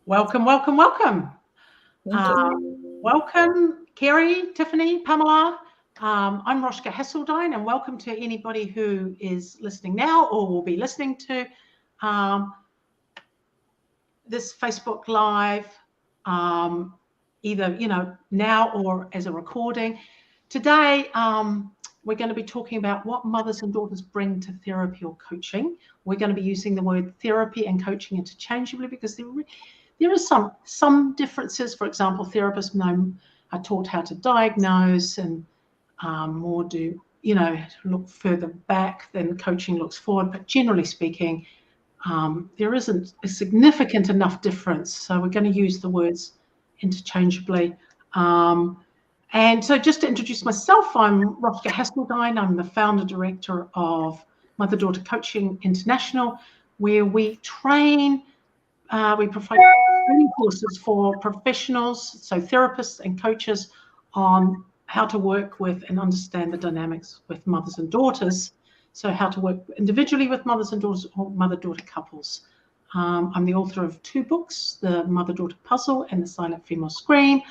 Welcome, welcome, welcome. Thank you. Welcome, Kerry, Tiffany, Pamela. I'm Rosjke Hasseldine, and welcome to anybody who is listening now or will be listening to this Facebook Live, either now or as a recording. Today, we're going to be talking about what mothers and daughters bring to therapy or coaching. We're going to be using the word therapy and coaching interchangeably because there are some differences. For example, therapists are taught how to diagnose and more do look further back than coaching looks forward. But generally speaking, there isn't a significant enough difference. So we're going to use the words interchangeably. And so just to introduce myself, I'm Rosjke Hasseldine. I'm the founder director of Mother-Daughter Coaching International, where we train, we provide training courses for professionals, so therapists and coaches, on how to work with and understand the dynamics with mothers and daughters. So how to work individually with mothers and daughters or mother-daughter couples. I'm the author of 2 books, The Mother-Daughter Puzzle and The Silent Female Scream.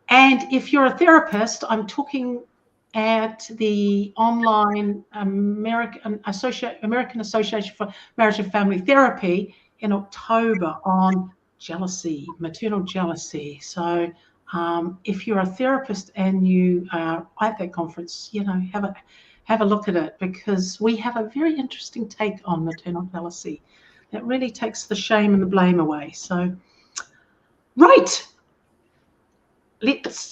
And if you're a therapist, I'm talking at the online American Association for Marriage and Family Therapy in October on jealousy, maternal jealousy. So if you're a therapist and you are at that conference, have a look at it, because we have a very interesting take on maternal jealousy that really takes the shame and the blame away. So, right.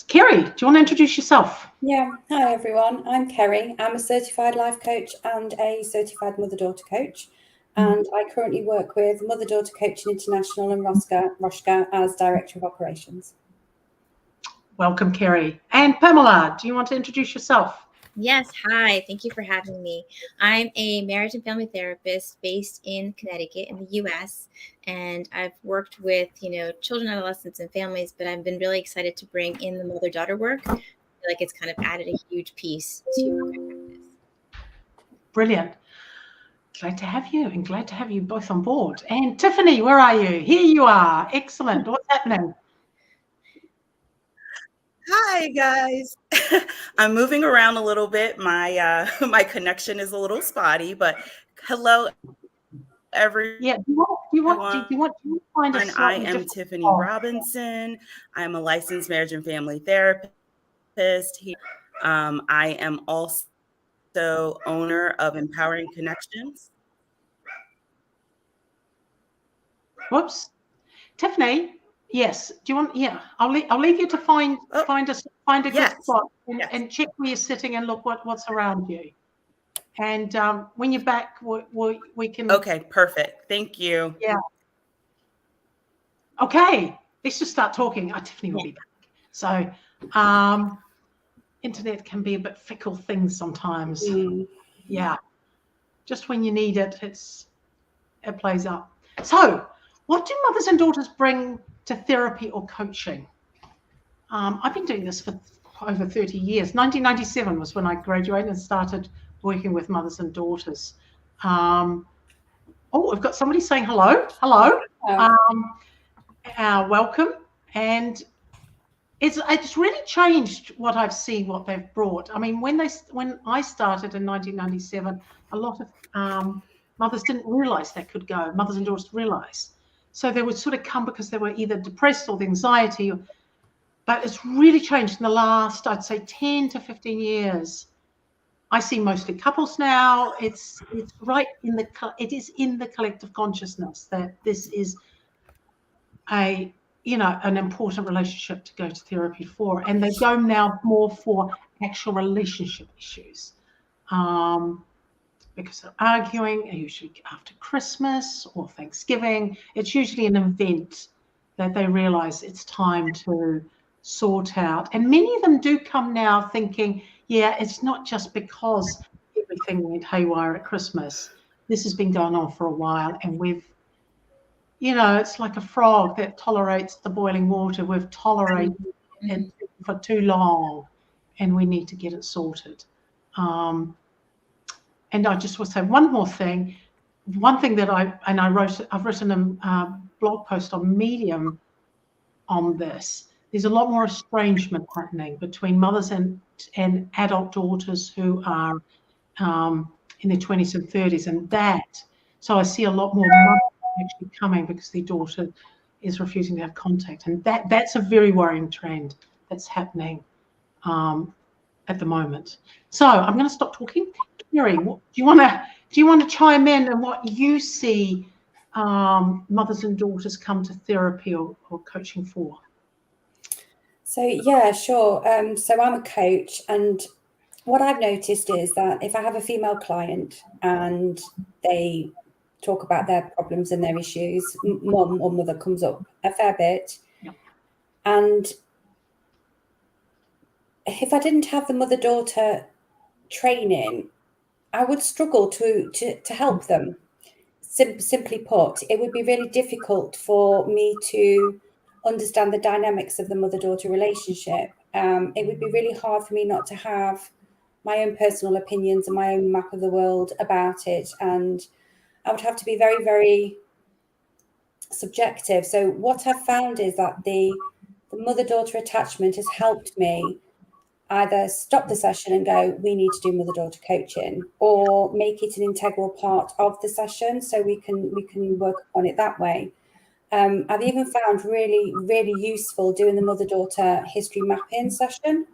Kerry, do you want to introduce yourself? Yeah. Hi, everyone. I'm Kerry. I'm a certified life coach and a certified mother-daughter coach. And I currently work with Mother-Daughter Coaching International and Rosjke as Director of Operations. Welcome, Kerry. And Pamela, do you want to introduce yourself? Yes. Hi. Thank you for having me. I'm a marriage and family therapist based in Connecticut in the U.S. And I've worked with, children, adolescents, and families, but I've been really excited to bring in the mother-daughter work. I feel like it's kind of added a huge piece to my practice. Brilliant. Glad to have you, and glad to have you both on board. And Tiffany, where are you? Here you are. Excellent. What's happening? Hi, guys. I'm moving around a little bit. My my connection is a little spotty, but hello, everyone. Yeah. Do you want to find a I am Tiffany Robinson. I'm a licensed marriage and family therapist. I am also owner of Empowering Connections. Whoops, Tiffany. Yes. Do you want? Yeah. I'll leave you to find a good spot and check where you're sitting and look what's around you. And when you're back, we can. Okay. Perfect. Thank you. Yeah. Okay. Let's just start talking. Tiffany will be back. So, internet can be a bit fickle thing sometimes. Yeah. Just when you need it, it plays up. So, what do mothers and daughters bring to therapy or coaching? I've been doing this for over 30 years. 1997 was when I graduated and started working with mothers and daughters. We've got somebody saying hello. Hello. Welcome. And it's really changed what I've seen, what they've brought. I mean, when I started in 1997, a lot of mothers didn't realize that could go. Mothers and daughters realize. So they would sort of come because they were either depressed or the anxiety. But it's really changed in the last, I'd say, 10 to 15 years. I see mostly couples now. It's right it is in the collective consciousness that this is an important relationship to go to therapy for, and they go now more for actual relationship issues. Because they're arguing, usually after Christmas or Thanksgiving. It's usually an event that they realize it's time to sort out. And many of them do come now thinking, yeah, it's not just because everything went haywire at Christmas. This has been going on for a while, and it's like a frog that tolerates the boiling water. We've tolerated it for too long, and we need to get it sorted. And I just want to say one more thing. One thing that I've written a blog post on Medium on this. There's a lot more estrangement happening between mothers and adult daughters who are in their 20s and 30s, and so I see a lot more mothers actually coming because their daughter is refusing to have contact, and that's a very worrying trend that's happening at the moment. So I'm going to stop talking. Kerry, do you want to chime in on what you see mothers and daughters come to therapy or coaching for? So yeah, sure. So I'm a coach, and what I've noticed is that if I have a female client and they talk about their problems and their issues, mum or mother comes up a fair bit. Yeah. And if I didn't have the mother-daughter training, I would struggle to help them. Simply put, it would be really difficult for me to understand the dynamics of the mother-daughter relationship. It would be really hard for me not to have my own personal opinions and my own map of the world about it. And I would have to be very, very subjective. So what I've found is that the mother-daughter attachment has helped me either stop the session and go, we need to do mother-daughter coaching, or make it an integral part of the session so we can work on it that way. I've even found really, really useful doing the mother-daughter history mapping session.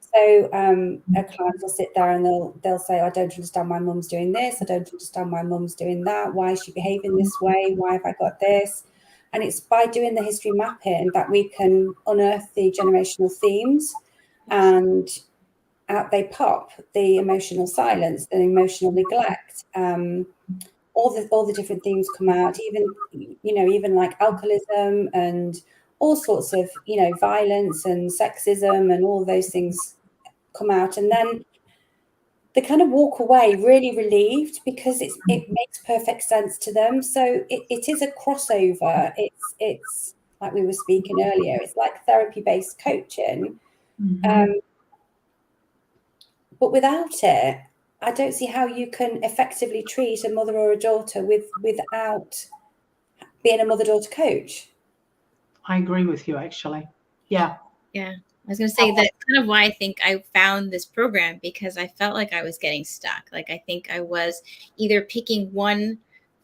So a client will sit there and they'll say, I don't understand why mum's doing this. I don't understand why mum's doing that. Why is she behaving this way? Why have I got this? And it's by doing the history mapping that we can unearth the generational themes, and out they pop: the emotional silence, the emotional neglect, all the different themes come out, even like alcoholism and all sorts of, violence and sexism and all those things come out. And then they kind of walk away really relieved because it makes perfect sense to them. So it is a crossover. It's like we were speaking earlier, it's like therapy-based coaching. Mm-hmm. But without it, I don't see how you can effectively treat a mother or a daughter without being a mother-daughter coach. I agree with you, actually. Yeah. Yeah. I was going to say that's kind of why I think I found this program, because I felt like I was getting stuck. Like, I think I was either picking one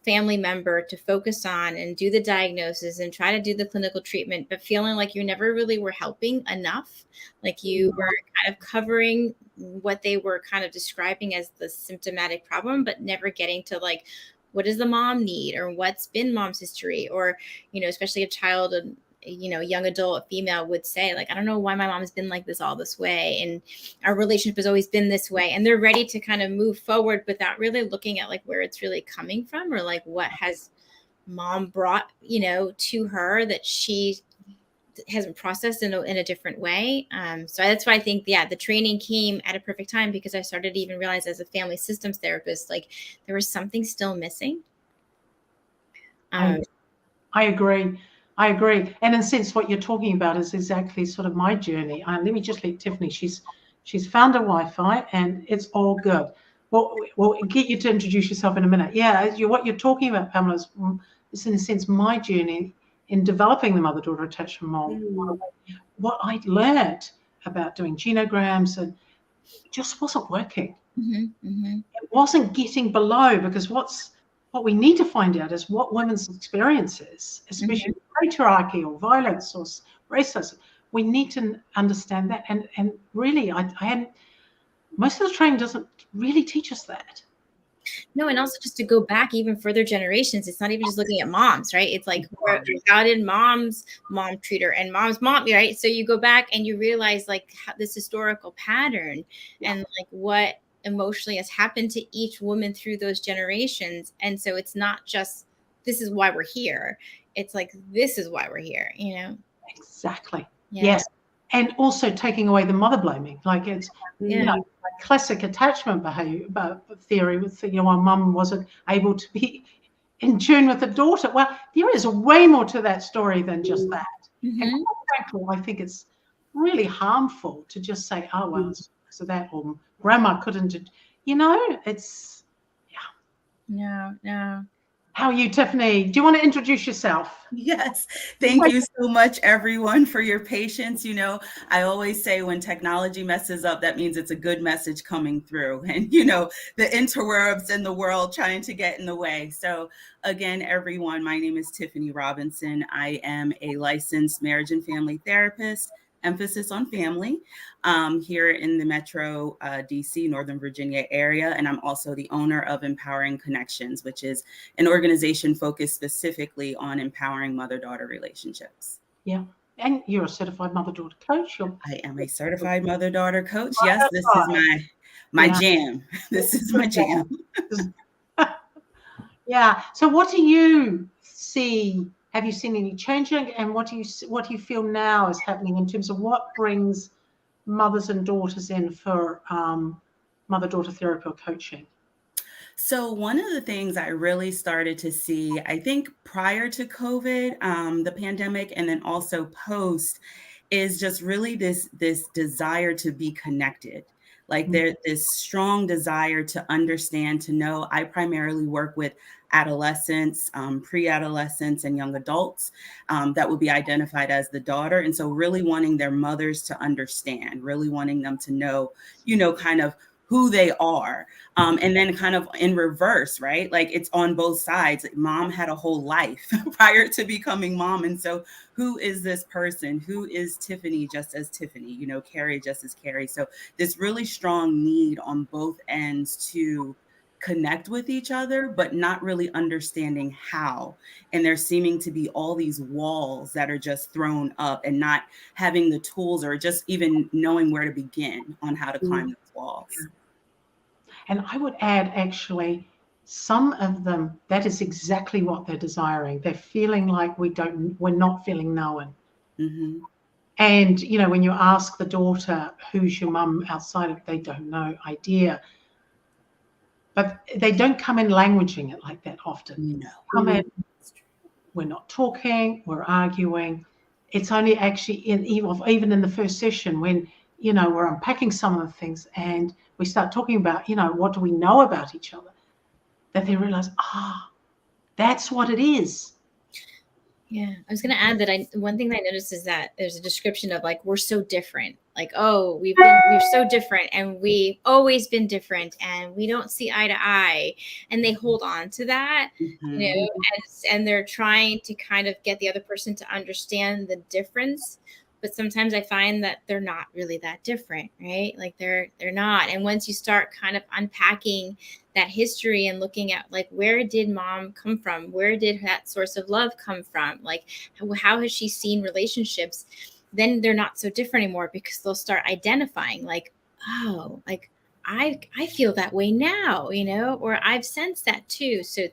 family member to focus on and do the diagnosis and try to do the clinical treatment, but feeling like you never really were helping enough. Like you were kind of covering what they were kind of describing as the symptomatic problem, but never getting to like, what does the mom need, or what's been mom's history, or, especially a child and, young adult female would say, like, I don't know why my mom has been like this all this way, and our relationship has always been this way. And they're ready to kind of move forward without really looking at like where it's really coming from, or like what has mom brought, to her that she hasn't processed in a different way. So that's why I think, the training came at a perfect time, because I started to even realize as a family systems therapist, like there was something still missing. I agree. And in a sense, what you're talking about is exactly sort of my journey. Let me just let Tiffany, she's found a Wi-Fi and it's all good. We'll get you to introduce yourself in a minute. Yeah, what you're talking about, Pamela, is in a sense my journey in developing the mother-daughter attachment model. What I learned about doing genograms and just wasn't working. It wasn't getting below, because what we need to find out is what women's experiences, especially patriarchy or violence or racism. We need to understand that, and really, I hadn't. Most of the training doesn't really teach us that. No, and also just to go back even further generations, it's not even just looking at moms, right? It's like, how did mom's mom treat her and mom's mom, right? So you go back and you realize like this historical pattern and like what emotionally has happened to each woman through those generations. And so it's not just, this is why we're here. It's like, this is why we're here, Exactly. Yeah. Yes. And also taking away the mother blaming. Like it's, classic attachment behavior theory with, my mum wasn't able to be in tune with the daughter. Well, there is way more to that story than just that. And quite frankly, I think it's really harmful to just say, oh, well, it's because of that, or grandma couldn't, it's, No. How are you, Tiffany? Do you want to introduce yourself? Yes. Thank you so much, everyone, for your patience. I always say when technology messes up, that means it's a good message coming through. And, the interwebs in the world trying to get in the way. So again, everyone, my name is Tiffany Robinson. I am a licensed marriage and family therapist, emphasis on family, here in the Metro DC, Northern Virginia area. And I'm also the owner of Empowering Connections, which is an organization focused specifically on empowering mother-daughter relationships. Yeah. And you're a certified mother-daughter coach. I am a certified mother-daughter coach. Yes, this is my jam. This is my jam. Yeah. So what do you see? Have you seen any changing? And what do you feel now is happening in terms of what brings mothers and daughters in for mother-daughter therapy or coaching? So one of the things I really started to see, I think prior to COVID, the pandemic, and then also post, is just really this desire to be connected. Like there's this strong desire to understand, to know. I primarily work with adolescents, pre-adolescents, and young adults that would be identified as the daughter. And so really wanting their mothers to understand, really wanting them to know, kind of who they are. And then kind of in reverse, right? Like it's on both sides. Mom had a whole life prior to becoming mom. And so who is this person? Who is Tiffany just as Tiffany, Carrie just as Carrie? So this really strong need on both ends to connect with each other, but not really understanding how. And there seeming to be all these walls that are just thrown up and not having the tools or just even knowing where to begin on how to climb those walls. And I would add, actually, some of them, that is exactly what they're desiring. They're feeling like we're not feeling known. Mm-hmm. And, when you ask the daughter, who's your mum outside of, they don't know, idea. But they don't come in languaging it like that often. No. Come in, we're not talking, we're arguing. It's only actually even in the first session when, we're unpacking some of the things and we start talking about, what do we know about each other, that they realize, that's what it is. Yeah, I was going to add that one thing that I noticed is that there's a description of like, we're so different. Like, oh, we're so different and we've always been different and we don't see eye to eye. And they hold on to that, and they're trying to kind of get the other person to understand the difference. But sometimes I find that they're not really that different, right? Like they're not. And once you start kind of unpacking that history and looking at like, where did mom come from? Where did that source of love come from? Like, how has she seen relationships? Then they're not so different anymore because they'll start identifying like, oh, like I feel that way now, or I've sensed that too. So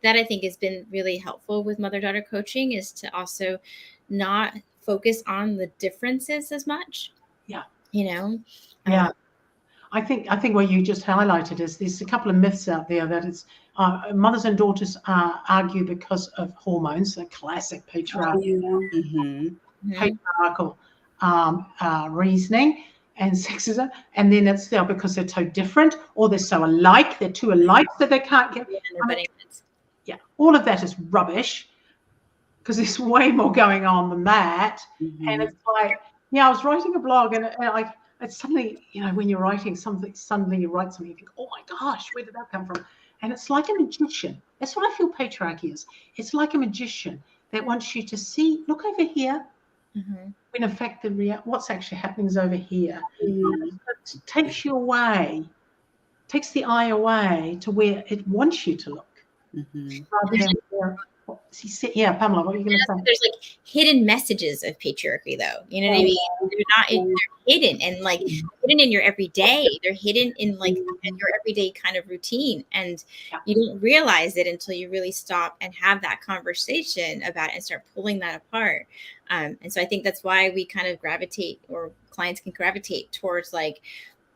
that I think has been really helpful with mother-daughter coaching, is to also not focus on the differences as much. Yeah. Yeah. I think what you just highlighted is there's a couple of myths out there that it's mothers and daughters argue because of hormones, a classic patriarchal reasoning and sexism, and then it's because they're so different or they're so alike, they're too alike that they can't get. All of that is rubbish, because there's way more going on than that. And it's like, I was writing a blog and it's suddenly, when you're writing something, suddenly you write something, you think, oh my gosh, where did that come from? And it's like a magician. That's what I feel patriarchy is. It's like a magician that wants you to see, look over here, when in fact what's actually happening is over here. It takes you away, takes the eye away to where it wants you to look. Rather than where, Pamela, what are you going to say? There's like hidden messages of patriarchy, though. You know what I mean? They're hidden and like hidden in your everyday. They're hidden in like your everyday kind of routine, and you don't realize it until you really stop and have that conversation about it and start pulling that apart. And so I think that's why we kind of gravitate, or clients can gravitate towards like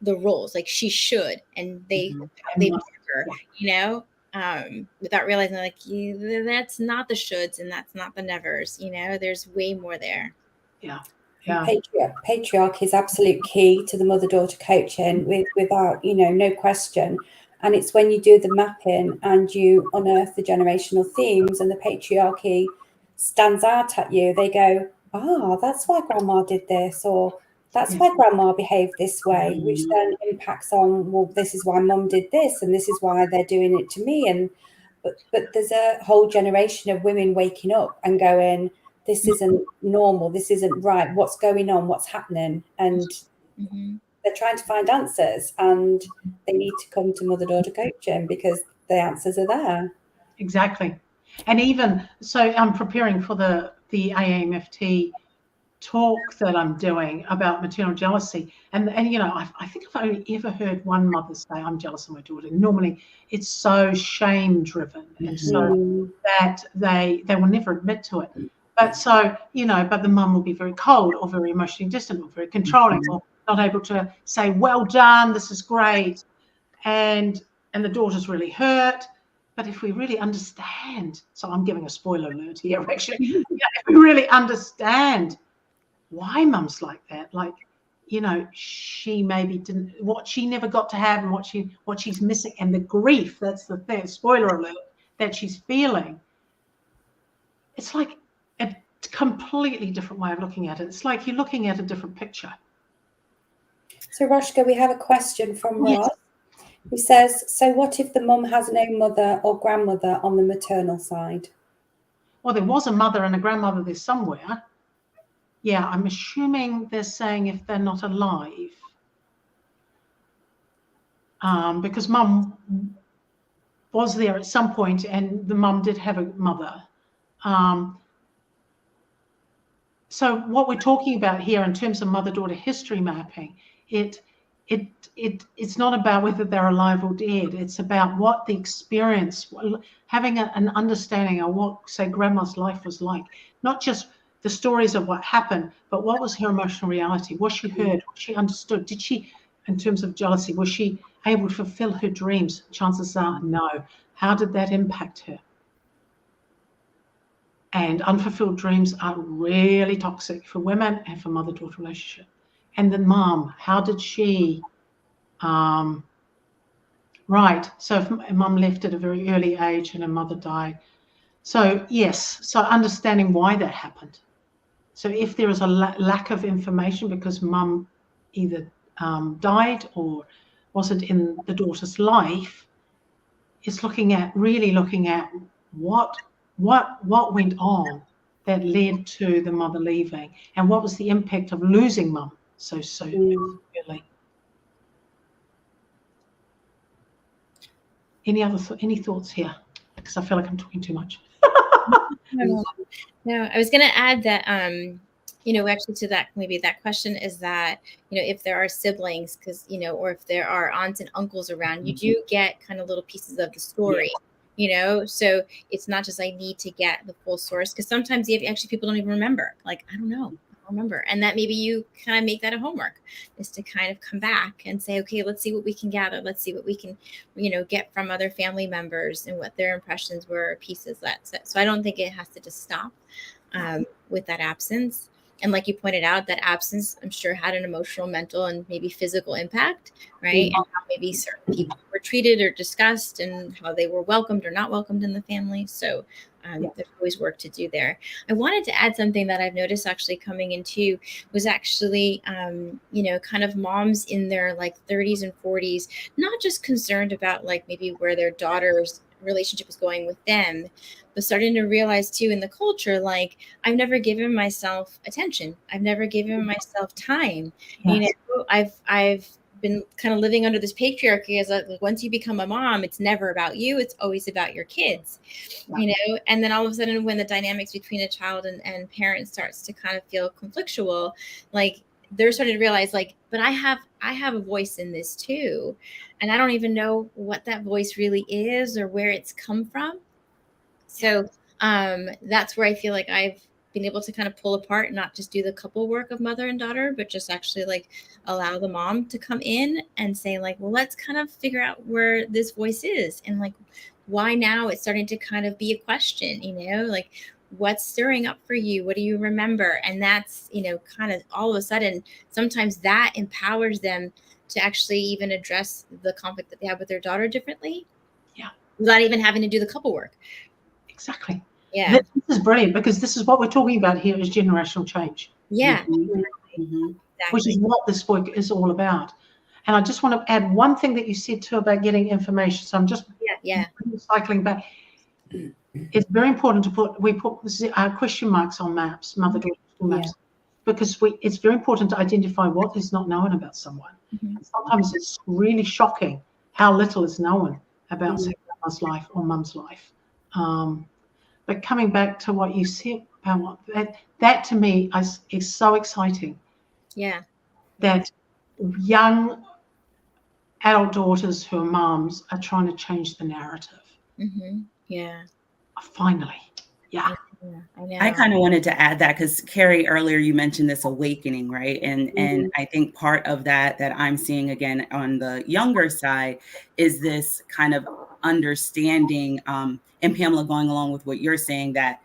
the roles, like she should, and they her, without realizing like that's not the shoulds and that's not the nevers. There's way more there. Patriarchy is absolute key to the mother-daughter coaching, without no question. And it's when you do the mapping and you unearth the generational themes and the patriarchy stands out at you, they go, that's why grandma did this, or that's why grandma behaved this way, which then impacts on, well, this is why mum did this, and this is why they're doing it to me. And but there's a whole generation of women waking up and going, this isn't normal, this isn't right, what's going on, what's happening? And they're trying to find answers, and they need to come to mother-daughter coaching because the answers are there. Exactly. And even so, I'm preparing for the AAMFT talk that I'm doing about maternal jealousy, and you know, I think I've only ever heard one mother say, I'm jealous of my daughter. Normally it's so shame driven, and so that they will never admit to it. But so, you know, but the mum will be very cold or very emotionally distant or very controlling or not able to say, well done, this is great, and the daughter's really hurt. But if we really understand, so I'm giving a spoiler alert here, actually, if we really understand why mum's like that, like, you know, she maybe didn't, what she never got to have, and what she's missing, and the grief, that's the thing, spoiler alert, that she's feeling, it's like a completely different way of looking at it. It's like you're looking at a different picture. So Rosjke, we have a question from Ross, who says, so what if the mum has no mother or grandmother on the maternal side? Well, there was a mother and a grandmother there somewhere. Yeah, I'm assuming they're saying if they're not alive. Because mum was there at some point, and the mum did have a mother. So what we're talking about here in terms of mother-daughter history mapping, it's not about whether they're alive or dead. It's about what the experience, having an understanding of what, say, grandma's life was like. Not just the stories of what happened, but what was her emotional reality? Was she heard? Was she understood? Did she, in terms of jealousy, was she able to fulfill her dreams? Chances are no. How did that impact her? And unfulfilled dreams are really toxic for women and for mother-daughter relationship. And the mom, how did she, right, so if mum left at a very early age and her mother died. So yes, so understanding why that happened. So if there is a lack of information because mum either died or wasn't in the daughter's life, it's really looking at what went on that led to the mother leaving, and what was the impact of losing mum so early. Any thoughts here? Because I feel like I'm talking too much. No, I was going to add that, you know, actually to that, maybe that question is that, you know, if there are siblings, because, you know, or if there are aunts and uncles around, you do get kind of little pieces of the story, you know, so it's not just I need to get the full source, because sometimes actually people don't even remember, like, I don't remember. And that maybe you kind of make that a homework, is to kind of come back and say, okay, let's see what we can gather. Let's see what we can, you know, get from other family members and what their impressions were, pieces that. So I don't think it has to just stop with that absence. And like you pointed out, that absence, I'm sure, had an emotional, mental, and maybe physical impact, right? And how maybe certain people were treated or discussed, and how they were welcomed or not welcomed in the family. So there's always work to do there. I wanted to add something that I've noticed actually coming into was actually, you know, kind of moms in their like 30s and 40s, not just concerned about like maybe where their daughter's relationship is going with them, but starting to realize too in the culture, like, I've never given myself attention. I've never given myself time. You know, I've been kind of living under this patriarchy as like, once you become a mom, it's never about you. It's always about your kids, you know? And then all of a sudden when the dynamics between a child and parent starts to kind of feel conflictual, like they're starting to realize like, but I have a voice in this too. And I don't even know what that voice really is or where it's come from. So that's where I feel like I've been able to kind of pull apart, not just do the couple work of mother and daughter, but just actually like allow the mom to come in and say like, well, let's kind of figure out where this voice is and like why now it's starting to kind of be a question, you know, like what's stirring up for you? What do you remember? And that's, you know, kind of all of a sudden, sometimes that empowers them to actually even address the conflict that they have with their daughter differently. Yeah. Without even having to do the couple work. Exactly. Yeah. This is brilliant, because this is what we're talking about here, is generational change. Yeah. Mm-hmm. Exactly. Which is what this book is all about. And I just want to add one thing that you said too about getting information. So I'm just cycling back. It's very important to put question marks on maps, mother-daughter maps, because it's very important to identify what is not known about someone. Mm-hmm. Sometimes it's really shocking how little is known about someone's life or mum's life. But coming back to what you said about that to me is so exciting. Yeah. That young adult daughters who are mums are trying to change the narrative. Mm-hmm. Yeah. Finally. Yeah. I know. I kind of wanted to add that because Carrie, earlier you mentioned this awakening, right? And I think part of that I'm seeing again on the younger side is this kind of understanding, and Pamela, going along with what you're saying, that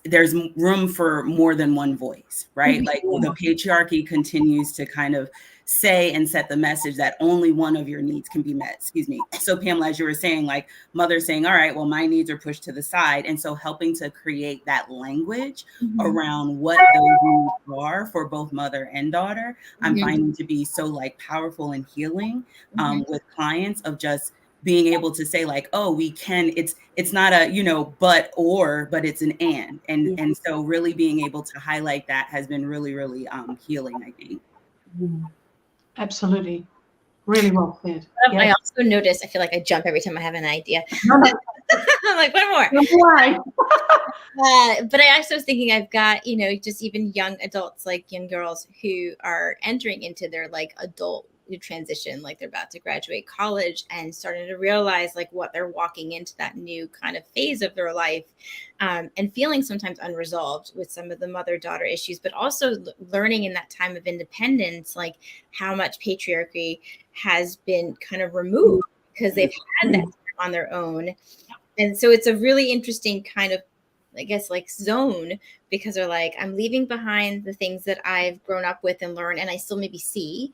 there's room for more than one voice, right? Like the patriarchy continues to kind of say and set the message that only one of your needs can be met. Excuse me. So Pamela, as you were saying, like mother saying, all right, well, my needs are pushed to the side. And so helping to create that language around what those needs are for both mother and daughter, I'm finding to be so like powerful and healing with clients, of just being able to say like, oh, we can, it's not a, but it's an and so really being able to highlight that has been really, really healing, I think. Absolutely. Really well said. I also notice, I feel like I jump every time I have an idea. I'm like, one more. But I also was thinking, I've got, just even young adults, like young girls who are entering into their like adult transition, like they're about to graduate college and starting to realize like what they're walking into that new kind of phase of their life, and feeling sometimes unresolved with some of the mother-daughter issues, but also learning in that time of independence, like how much patriarchy has been kind of removed because they've had that on their own. And so it's a really interesting kind of, I guess, like zone, because they're like, I'm leaving behind the things that I've grown up with and learned, and I still maybe see.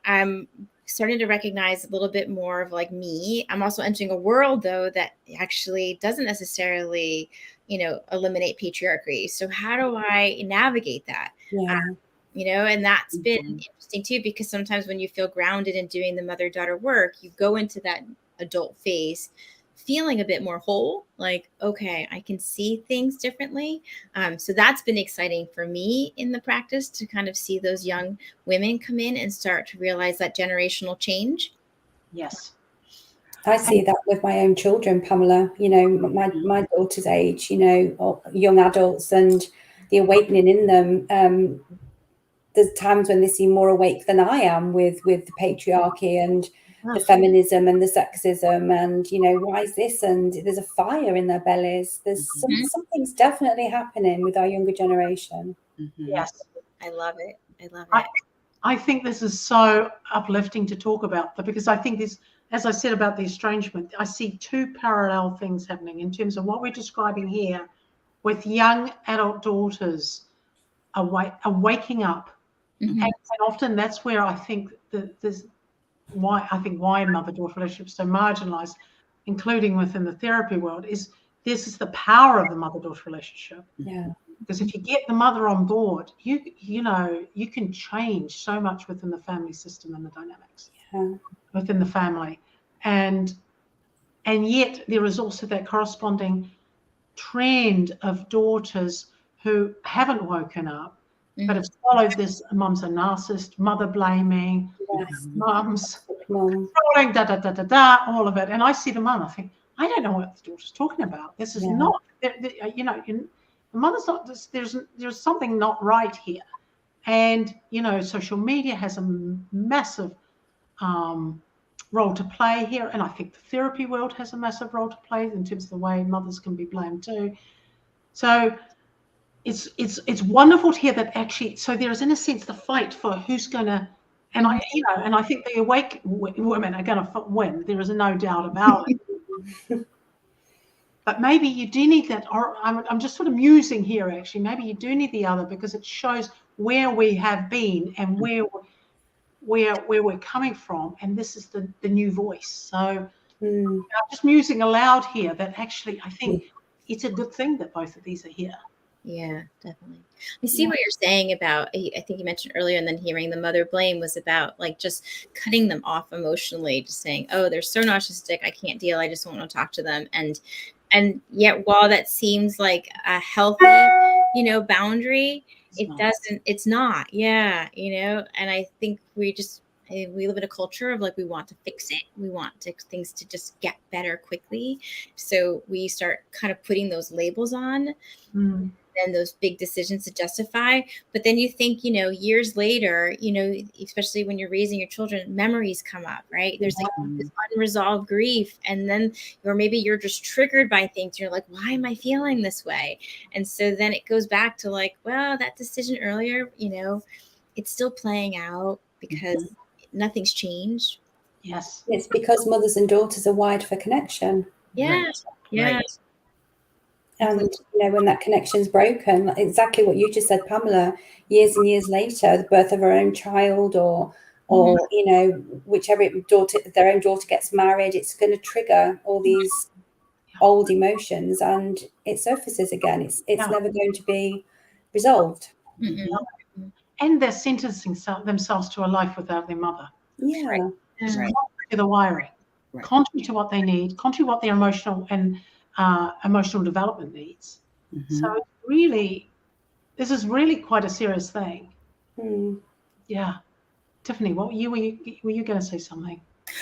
I'm starting to recognize a little bit more of like me. I'm also entering a world though that actually doesn't necessarily, eliminate patriarchy. So how do I navigate that? And that's been interesting too, because sometimes when you feel grounded in doing the mother-daughter work, you go into that adult phase feeling a bit more whole, like, okay, I can see things differently. So that's been exciting for me in the practice, to kind of see those young women come in and start to realize that generational change. Yes. I see that with my own children, Pamela, my daughter's age, young adults, and the awakening in them. There's times when they seem more awake than I am with the patriarchy and the feminism and the sexism, and why is this, and there's a fire in their bellies. There's something's definitely happening with our younger generation. Yes, I love it. I think this is so uplifting to talk about, because I think this, as I said about the estrangement, I see two parallel things happening in terms of what we're describing here with young adult daughters waking up. And often that's where I think why mother-daughter relationships are so marginalized, including within the therapy world, is this is the power of the mother-daughter relationship. Yeah. Because if you get the mother on board, you can change so much within the family system and the dynamics within the family. And yet there is also that corresponding trend of daughters who haven't woken up, but have followed this, mum's a narcissist, mother blaming, mum's controlling, all of it. And I see the mum, I think, I don't know what the daughter's talking about. This is not, the mother's not, there's something not right here. And, social media has a massive role to play here. And I think the therapy world has a massive role to play in terms of the way mothers can be blamed too. So it's wonderful to hear that actually, so there is in a sense the fight for who's going to, and I think the awake women are going to win. There is no doubt about it. But maybe you do need that, or I'm just sort of musing here actually, maybe you do need the other, because it shows where we have been and where we're coming from, and this is the new voice. So Mm. I'm just musing aloud here that actually I think it's a good thing that both of these are here. Yeah, definitely. I see what you're saying about, I think you mentioned earlier, and then hearing the mother blame was about like just cutting them off emotionally, just saying, oh, they're so narcissistic, I can't deal, I just don't want to talk to them. And yet while that seems like a healthy, boundary, it's not. Yeah. And I think we live in a culture of like, we want to fix it. We want things to just get better quickly. So we start kind of putting those labels on. And those big decisions to justify. But then you think, years later, especially when you're raising your children, memories come up, right? There's like this unresolved grief. And then, or maybe you're just triggered by things. You're like, why am I feeling this way? And so then it goes back to like, well, that decision earlier, it's still playing out because nothing's changed. Yes. It's because mothers and daughters are wired for connection. Yeah. Right. Yeah. Right. And when that connection's broken, exactly what you just said, Pamela, years and years later, the birth of her own child, or whichever their own daughter gets married, it's going to trigger all these old emotions, and it surfaces again. It's never going to be resolved. And they're sentencing themselves to a life without their mother. Yeah. Right. Contrary to the wiring, contrary to what they need, contrary to what their emotional and emotional development needs. So it's really, this is really quite a serious thing. Yeah. Tiffany, what were you going to say something?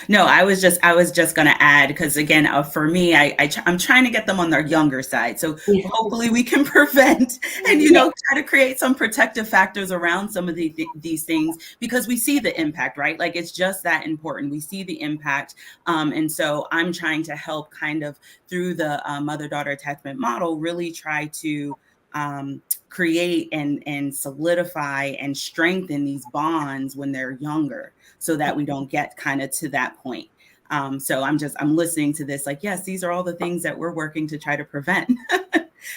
No, I was just going to add, because again, for me, I'm trying to get them on their younger side. So hopefully we can prevent and, try to create some protective factors around some of these things, because we see the impact, right? Like, it's just that important. We see the impact. And so I'm trying to help kind of through the mother-daughter attachment model, really try to create and solidify and strengthen these bonds when they're younger, so that we don't get kind of to that point. So I'm listening to this like, yes, these are all the things that we're working to try to prevent,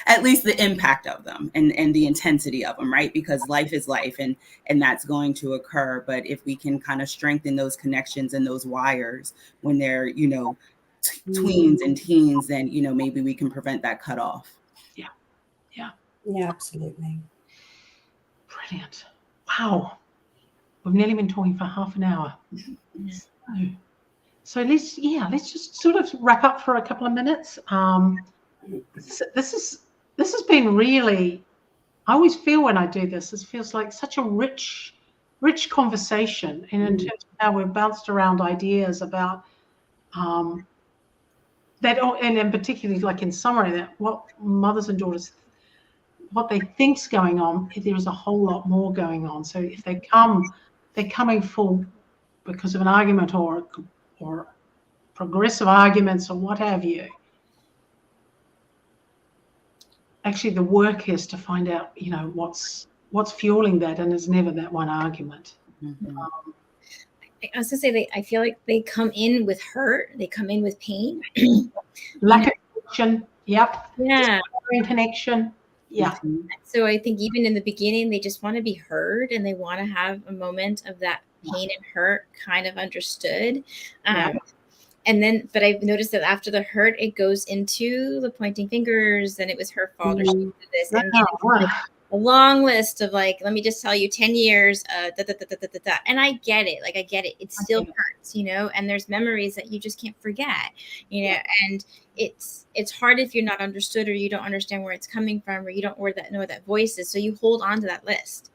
at least the impact of them and the intensity of them, right? Because life is life, and that's going to occur. But if we can kind of strengthen those connections and those wires when they're, tweens and teens, then, maybe we can prevent that cutoff. Yeah, absolutely. Brilliant. Wow. We've nearly been talking for half an hour. So let's just sort of wrap up for a couple of minutes. This has been really, I always feel when I do this, it feels like such a rich conversation, and in terms of how we've bounced around ideas about that, and in particularly, like in summary, that what mothers and daughters, what they think's going on, there is a whole lot more going on. So if they're coming full because of an argument or progressive arguments or what have you. Actually, the work is to find out, what's fueling that, and it's never that one argument. I was gonna say, I feel like they come in with hurt. They come in with pain. Lack of connection. Yep. Yeah. Connection. Yeah. So I think even in the beginning, they just want to be heard, and they want to have a moment of that pain and hurt kind of understood. And then, but I've noticed that after the hurt, it goes into the pointing fingers, and it was her fault, or she did this, and like a long list of like, let me just tell you, 10 years, and I get it. Like, I get it. It still hurts, and there's memories that you just can't forget, and it's hard if you're not understood, or you don't understand where it's coming from, or you don't know what that voice is. So you hold on to that list,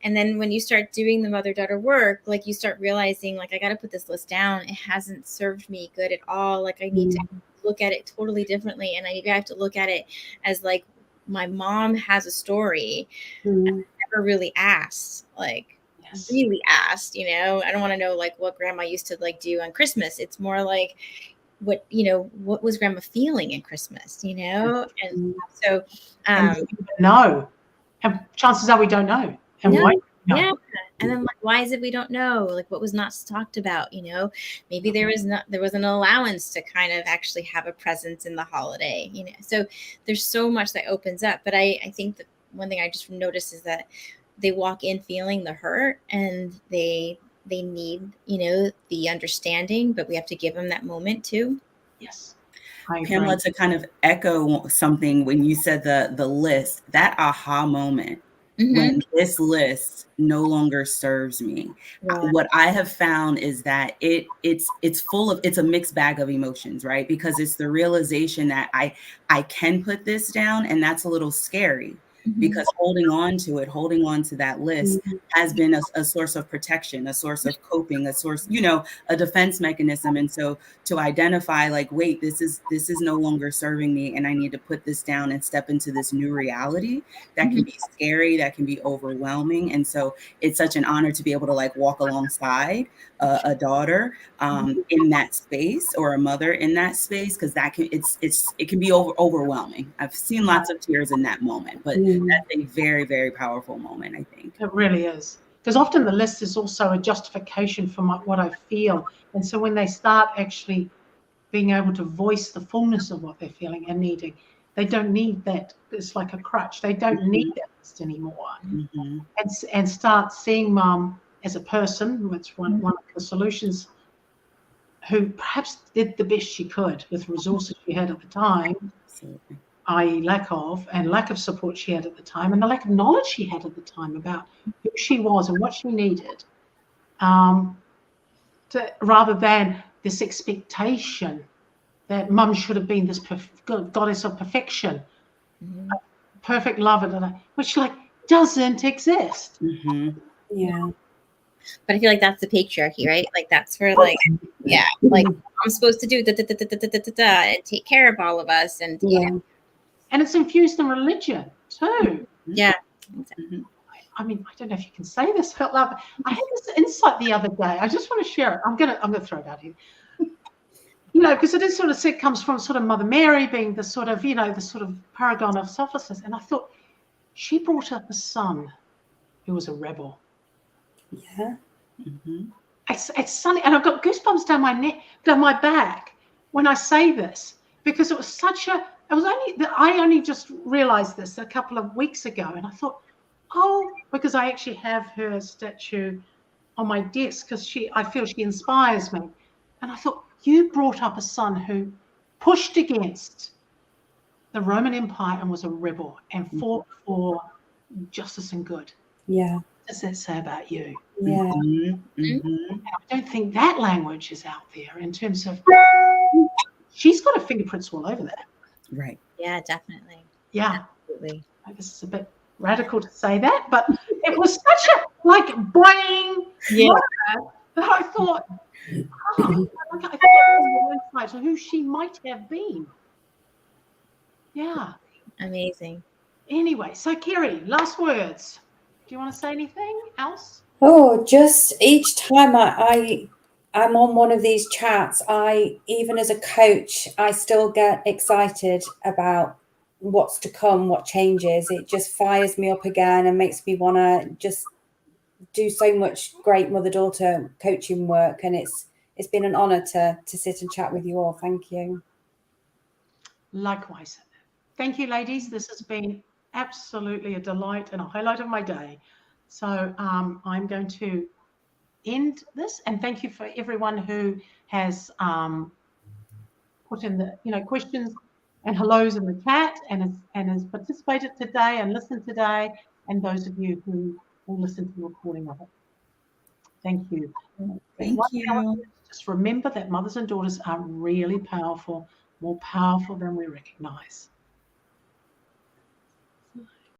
and then when you start doing the mother-daughter work, like, you start realizing, like, I got to put this list down. It hasn't served me good at all. Like, I need to look at it totally differently. And I have to look at it as like, my mom has a story. I never really asked, I don't want to know like what grandma used to like do on Christmas. It's more like, what was grandma feeling in Christmas, and so no, and chances are we don't know. And why? Yeah. And then, like, why is it we don't know? Like, what was not talked about? Maybe there was an allowance to kind of actually have a presence in the holiday. So there's so much that opens up. But I think that one thing I just noticed is that they walk in feeling the hurt, and they need, the understanding, but we have to give them that moment too. Yes. I agree. Pamela, to kind of echo something when you said the list, that aha moment, when this list no longer serves me. Yeah. What I have found is that it's full of, it's a mixed bag of emotions, right? Because it's the realization that I can put this down, and that's a little scary. Because holding on to that list has been a source of protection, a source of coping, a source, a defense mechanism. And so to identify, like, wait, this is no longer serving me, and I need to put this down and step into this new reality, that can be scary, that can be overwhelming. And so it's such an honor to be able to, like, walk alongside a daughter in that space, or a mother in that space, because it can be overwhelming. I've seen lots of tears in that moment, but that's a very, very powerful moment, I think. It really is. Because often the list is also a justification for what I feel. And so when they start actually being able to voice the fullness of what they're feeling and needing, they don't need that. It's like a crutch. They don't need that list anymore. And start seeing mum as a person, which one of the solutions, who perhaps did the best she could with resources she had at the time. Absolutely. I.e. lack of support she had at the time, and the lack of knowledge she had at the time about who she was and what she needed, rather than this expectation that mum should have been this goddess of perfection, perfect lover, which doesn't exist. Yeah. But I feel like that's the patriarchy, right? Like that's where I'm supposed to do and take care of all of us, and And it's infused in religion too. Yeah. I mean, I don't know if you can say this out loud, but I had this insight the other day. I just want to share it. I'm gonna throw it out here. Because it is sort of it comes from sort of Mother Mary being the sort of, the sort of paragon of selflessness. And I thought, she brought up a son who was a rebel. Yeah. It's funny, and I've got goosebumps down my neck, down my back when I say this, because it was I only just realized this a couple of weeks ago, and I thought, because I actually have her statue on my desk, because I feel she inspires me. And I thought, you brought up a son who pushed against the Roman Empire and was a rebel and fought for justice and good. Yeah. What does that say about you? Yeah. And I don't think that language is out there in terms of, she's got her fingerprints all over that. Right. Yeah, definitely. Yeah. Absolutely. I guess it's a bit radical to say that, but it was such a boing that I thought, I think that's a insight to who she might have been. Yeah. Amazing. Anyway, so Kerry, last words. Do you want to say anything else? Oh, just each time I'm on one of these chats, even as a coach, I still get excited about what's to come, what changes. It just fires me up again and makes me want to just do so much great mother-daughter coaching work. And it's been an honor to sit and chat with you all. Thank you. Likewise. Thank you, ladies. This has been absolutely a delight and a highlight of my day. So I'm going to end this, and thank you for everyone who has put in the questions and hellos in the chat and has participated today and listened today, and those of you who will listen to the recording of it. Thank you. Thank you. Just remember that mothers and daughters are really powerful, more powerful than we recognize.